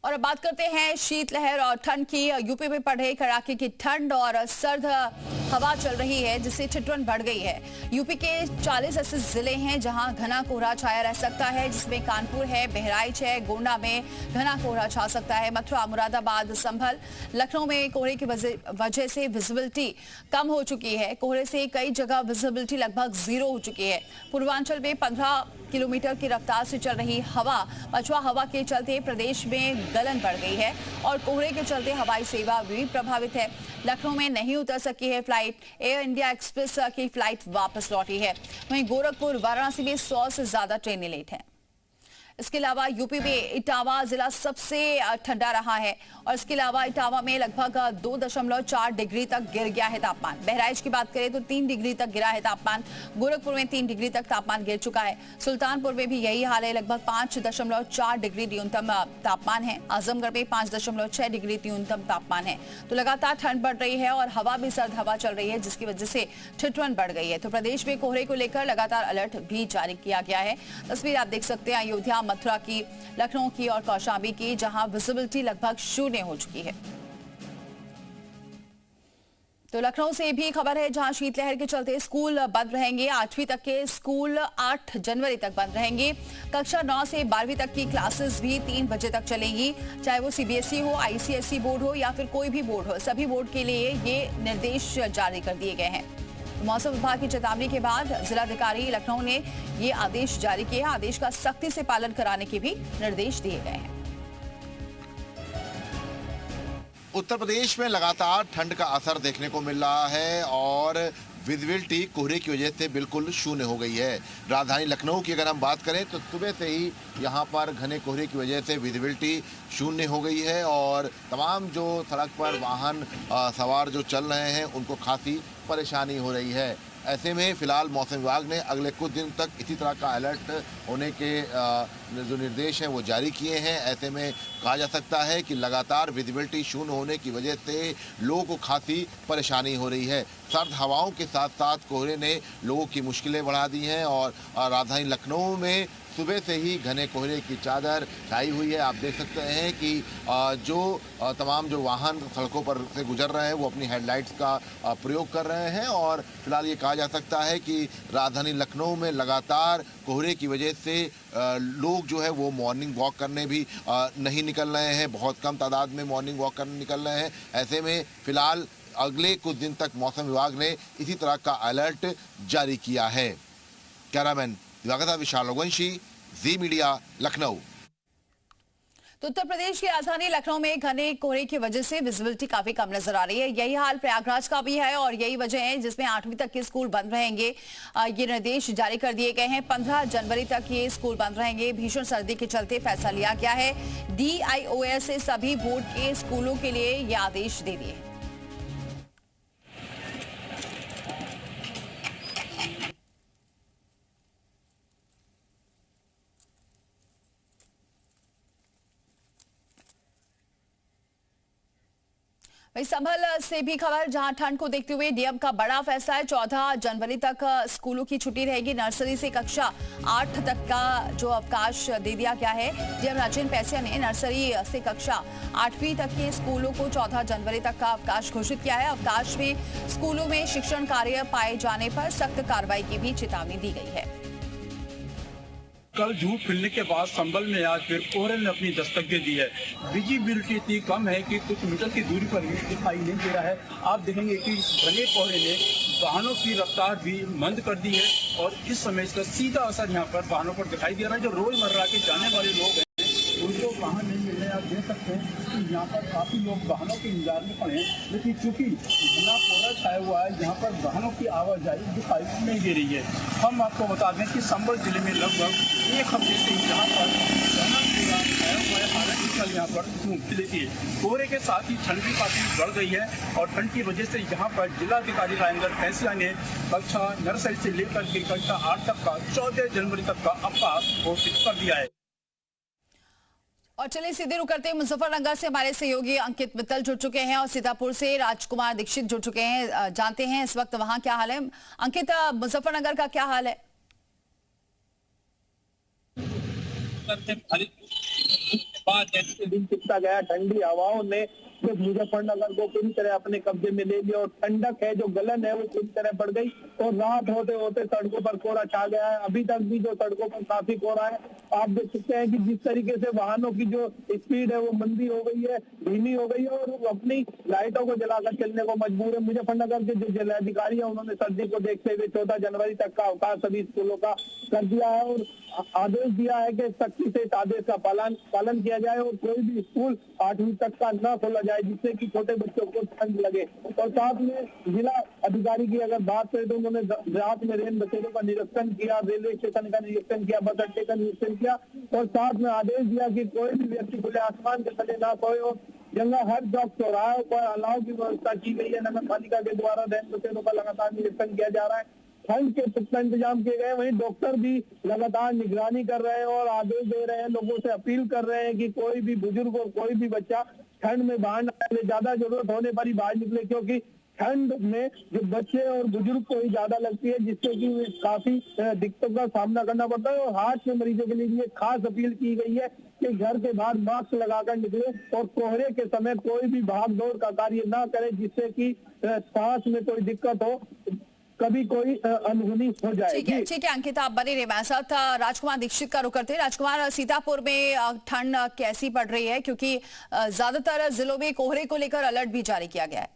और अब बात करते हैं शीतलहर और ठंड की। यूपी में पड़ रही कड़ाके की ठंड और सर्द हवा चल रही है, जिससे ठिठुरन बढ़ गई है। यूपी के 40 ऐसे जिले हैं जहां घना कोहरा छाया रह सकता है, जिसमें कानपुर है, बहराइच है, गोंडा में घना कोहरा छा सकता है। मथुरा, मुरादाबाद, संभल, लखनऊ में कोहरे की वजह से विजिबिलिटी कम हो चुकी है। कोहरे से कई जगह विजिबिलिटी लगभग 0 हो चुकी है। पूर्वांचल में 15 किलोमीटर की रफ्तार से चल रही पछुआ हवा के चलते प्रदेश में गलन बढ़ गई है और कोहरे के चलते हवाई सेवा भी प्रभावित है। लखनऊ में नहीं उतर सकी है फ्लाइट। एयर इंडिया एक्सप्रेस की फ्लाइट वापस लौटी है। वहीं गोरखपुर, वाराणसी में 100 से ज्यादा ट्रेनें लेट हैं। इसके अलावा यूपी में इटावा जिला सबसे ठंडा रहा है और इसके अलावा इटावा में लगभग 2.4 डिग्री तक गिर गया है तापमान। बहराइच की बात करें तो 3 डिग्री तक गिरा है तापमान। गोरखपुर में 3 डिग्री तक तापमान गिर चुका है। सुल्तानपुर में भी यही हाल है, लगभग 5.4 डिग्री न्यूनतम तापमान है। आजमगढ़ में 5.6 डिग्री न्यूनतम तापमान है। तो लगातार ठंड बढ़ रही है और हवा भी सर्द हवा चल रही है, जिसकी वजह से ठिठुरन बढ़ गई है। तो प्रदेश में कोहरे को लेकर लगातार अलर्ट भी जारी किया गया है। तस्वीर आप देख सकते हैं अयोध्या, मथुरा की, लखनऊ की और कौशाम्बी की, जहां विजिबिलिटी लगभग 0 हो चुकी है। तो लखनऊ से भी खबर है, जहां शीतलहर के चलते स्कूल बंद रहेंगे। 8वीं तक के स्कूल 8 जनवरी तक बंद रहेंगे। कक्षा 9 से 12वीं तक की क्लासेस भी 3 बजे तक चलेंगी। चाहे वो सीबीएसई हो, आईसीएसई बोर्ड हो या फिर कोई भी बोर्ड हो, सभी बोर्ड के लिए ये निर्देश जारी कर दिए गए हैं। मौसम विभाग की चेतावनी के बाद जिलाधिकारी लखनऊ ने ये आदेश जारी किए हैं। आदेश का सख्ती से पालन कराने के भी निर्देश दिए गए हैं। उत्तर प्रदेश में लगातार ठंड का असर देखने को मिल रहा है और विजिबिलिटी कोहरे की वजह से बिल्कुल शून्य हो गई है। राजधानी लखनऊ की अगर हम बात करें तो सुबह से ही यहाँ पर घने कोहरे की वजह से विजिबिलिटी शून्य हो गई है और तमाम जो सड़क पर वाहन सवार जो चल रहे हैं उनको खासी परेशानी हो रही है। ऐसे में फिलहाल मौसम विभाग ने अगले कुछ दिन तक इसी तरह का अलर्ट होने के जो निर्देश हैं वो जारी किए हैं। ऐसे में कहा जा सकता है कि लगातार विजिबिलिटी शून्य होने की वजह से लोगों को खासी परेशानी हो रही है। सर्द हवाओं के साथ साथ कोहरे ने लोगों की मुश्किलें बढ़ा दी हैं और राजधानी लखनऊ में सुबह से ही घने कोहरे की चादर छाई हुई है। आप देख सकते हैं कि जो तमाम जो वाहन सड़कों पर से गुजर रहे हैं वो अपनी हेडलाइट्स का प्रयोग कर रहे हैं और फिलहाल ये कहा जा सकता है कि राजधानी लखनऊ में लगातार कोहरे की वजह से लोग जो है वो मॉर्निंग वॉक करने भी नहीं निकल रहे हैं। बहुत कम तादाद में मॉर्निंग वॉक करने निकल रहे हैं। ऐसे में फिलहाल अगले कुछ दिन तक मौसम विभाग ने इसी तरह का अलर्ट जारी किया है। कैमरामैन दिवाकर विशाल रघुवंशी, जी मीडिया, लखनऊ। तो उत्तर प्रदेश की राजधानी लखनऊ में घने कोहरे की वजह से विजिबिलिटी काफी कम नजर आ रही है। यही हाल प्रयागराज का भी है और यही वजह है जिसमें 8वीं तक के स्कूल बंद रहेंगे। ये निर्देश जारी कर दिए गए हैं। 15 जनवरी तक ये स्कूल बंद रहेंगे। भीषण सर्दी के चलते फैसला लिया गया है। DIOS से सभी बोर्ड के स्कूलों के लिए ये आदेश दे दिए। वही संभल से भी खबर, जहां ठंड को देखते हुए डीएम का बड़ा फैसला है। 14 जनवरी तक स्कूलों की छुट्टी रहेगी। नर्सरी से कक्षा 8 तक का जो अवकाश दे दिया गया है। डीएम राजेंद्र पैसिया ने नर्सरी से कक्षा 8वीं तक के स्कूलों को 14 जनवरी तक का अवकाश घोषित किया है। अवकाश में स्कूलों में शिक्षण कार्य पाए जाने पर सख्त कार्रवाई की भी चेतावनी दी गई है। कल झूठ खिलने के बाद संभल में आज फिर कोहरे ने अपनी दस्तक दे दी है। विजिबिलिटी इतनी कम है कि कुछ मीटर की दूरी पर भी दिखाई नहीं दे रहा है। आप देखेंगे कि घने कोहरे ने वाहनों की रफ्तार भी मंद कर दी है और इस समय इसका सीधा असर यहाँ पर वाहनों पर दिखाई दे रहा है। जो रोजमर्रा के जाने वाले लोग हैं उनको वाहन नहीं मिल रहे। आप देख सकते हैं कि यहाँ पर काफी लोग वाहनों के इंतजार में खड़े हैं, लेकिन चूंकि घना कोहरा छाया हुआ है यहाँ पर वाहनों की आवाजाही दिखाई नहीं दे रही है। हम आपको बता दें कि संभल जिले में लगभग 1 हफ्ते से यहाँ पर घना कोहरा छाया हुआ है। हालांकि कल यहाँ पर धूप खिली थी। कोहरे के साथ ही ठंड भी काफी बढ़ गई है और ठंड की वजह से यहाँ पर जिलाधिकारी राजेंद्र पैसिया ने कक्षा नर्सरी से लेकर के कक्षा 8 तक का 14 जनवरी तक का अवकाश घोषित कर दिया है। और चलिए सीधे रुक करते हैं मुजफ्फरनगर से। हमारे सहयोगी अंकित मित्तल जुड़ चुके हैं और सीतापुर से राजकुमार दीक्षित जुड़ चुके हैं। जानते हैं इस वक्त वहां क्या हाल है। अंकित, मुजफ्फरनगर का क्या हाल है? जैसे दिन चिपता गया ठंडी हवाओं ने जो मुजफ्फरनगर को पूरी तरह अपने कब्जे में ले लिया और ठंडक है जो गलन है वो पूरी तरह बढ़ गई और रात होते होते सड़कों पर कोहरा छा गया है। अभी तक भी जो सड़कों पर काफी कोहरा है। आप देख सकते हैं कि जिस तरीके से वाहनों की जो स्पीड है वो मंदी हो गई है, धीमी हो गई है और वो अपनी लाइटों को जलाकर चलने को मजबूर है। मुजफ्फरनगर के जो जिलाधिकारी है उन्होंने सर्दी को देखते हुए 14 जनवरी तक का अवकाश सभी स्कूलों का कर दिया है और आदेश दिया है कि सख्ती से इस आदेश का पालन किया जाए और कोई भी स्कूल 8वीं तक का न खोला जाए जिससे कि छोटे बच्चों को ठंड लगे। और साथ में जिला अधिकारी की अगर बात करें तो उन्होंने रात में रेल बसेरों का निरीक्षण किया, रेलवे स्टेशन का निरीक्षण किया, बस अड्डे का निरीक्षण किया और साथ में आदेश दिया कि कोई भी व्यक्ति खुले आसमान के तले ना सोए और जंगा हर चौक चौराहों पर अलाव की व्यवस्था की गई है। नगर पालिका के द्वारा रेल बसेरों का लगातार निरीक्षण किया जा रहा है। ठंड के पुख्ता इंतजाम किए गए, वहीं डॉक्टर भी लगातार निगरानी कर रहे हैं और आदेश दे रहे हैं, लोगों से अपील कर रहे हैं कि कोई भी बुजुर्ग और कोई भी बच्चा ठंड में बाहर न निकले, ज्यादा जरूरत होने पर ही बाहर निकले क्योंकि ठंड में जो बच्चे और बुजुर्ग को ही ज्यादा लगती है जिससे कि काफी दिक्कतों का सामना करना पड़ता है। और हार्ट के मरीजों के लिए खास अपील की गई है कि घर के बाहर मास्क लगाकर निकले और कोहरे के समय कोई भी भाग दौड़ का कार्य न करे जिससे कि सांस में कोई दिक्कत हो, कभी कोई अनहोनी हो जाए। ठीक है अंकिता, आप बने रहे हमारे साथ। राजकुमार दीक्षित का रुख करते हैं। राजकुमार, सीतापुर में ठंड कैसी पड़ रही है क्योंकि ज्यादातर जिलों में कोहरे को लेकर अलर्ट भी जारी किया गया है?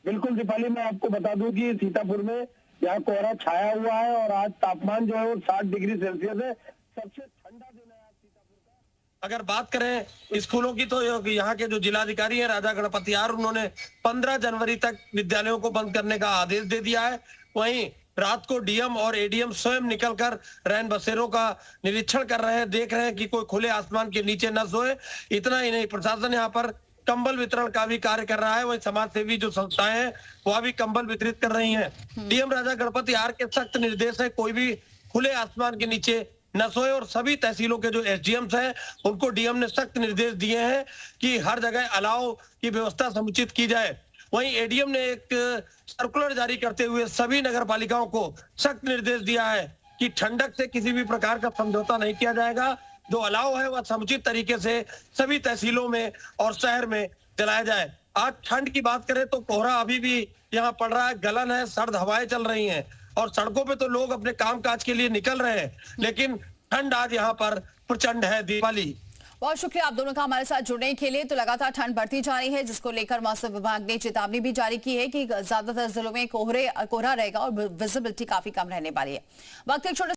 बिल्कुल दीपाली, मैं आपको बता दूं कि सीतापुर में यहाँ कोहरा छाया हुआ है और आज तापमान जो है वो 60 डिग्री सेल्सियस है। सबसे ठंडा दिन है आज सीतापुर का। अगर बात करें स्कूलों की तो यहाँ के जो जिलाधिकारी हैं राजा गणपति आर, उन्होंने 15 जनवरी तक विद्यालयों को बंद करने का आदेश दे दिया है। वहीं रात को डीएम और एडीएम स्वयं निकलकर रैन बसेरों का निरीक्षण कर रहे हैं, देख रहे हैं कि कोई खुले आसमान के नीचे न सोए। इतना ही नहीं, प्रशासन यहाँ पर कंबल वितरण का भी कार्य कर रहा है। वही समाज सेवी जो संस्थाएं हैं वह भी कंबल वितरित कर रही हैं। डीएम राजा गणपति आर के सख्त निर्देश है कोई भी खुले आसमान के नीचे न सोए और सभी तहसीलों के जो एसडीएम्स हैं उनको डीएम ने सख्त निर्देश दिए हैं कि हर जगह अलाव की व्यवस्था समुचित की जाए। वहीं एडीएम ने एक सर्कुलर जारी करते हुए सभी नगर पालिकाओं को सख्त निर्देश दिया है कि ठंडक से किसी भी प्रकार का समझौता नहीं किया जाएगा। जो अलाव है वह समुचित तरीके से सभी तहसीलों में और शहर में चलाया जाए। आज ठंड की बात करें तो कोहरा अभी भी यहाँ पड़ रहा है, गलन है, सर्द हवाएं चल रही हैं और सड़कों पे तो लोग अपने काम काज के लिए निकल रहे हैं, लेकिन ठंड आज यहाँ पर प्रचंड है। दीपाली, बहुत शुक्रिया आप दोनों का हमारे साथ जुड़ने के लिए। तो लगातार ठंड बढ़ती जा रही है जिसको लेकर मौसम विभाग ने चेतावनी भी जारी की है कि ज्यादातर जिलों में कोहरा रहेगा और विजिबिलिटी काफी कम रहने वाली है। वक्त एक छोटे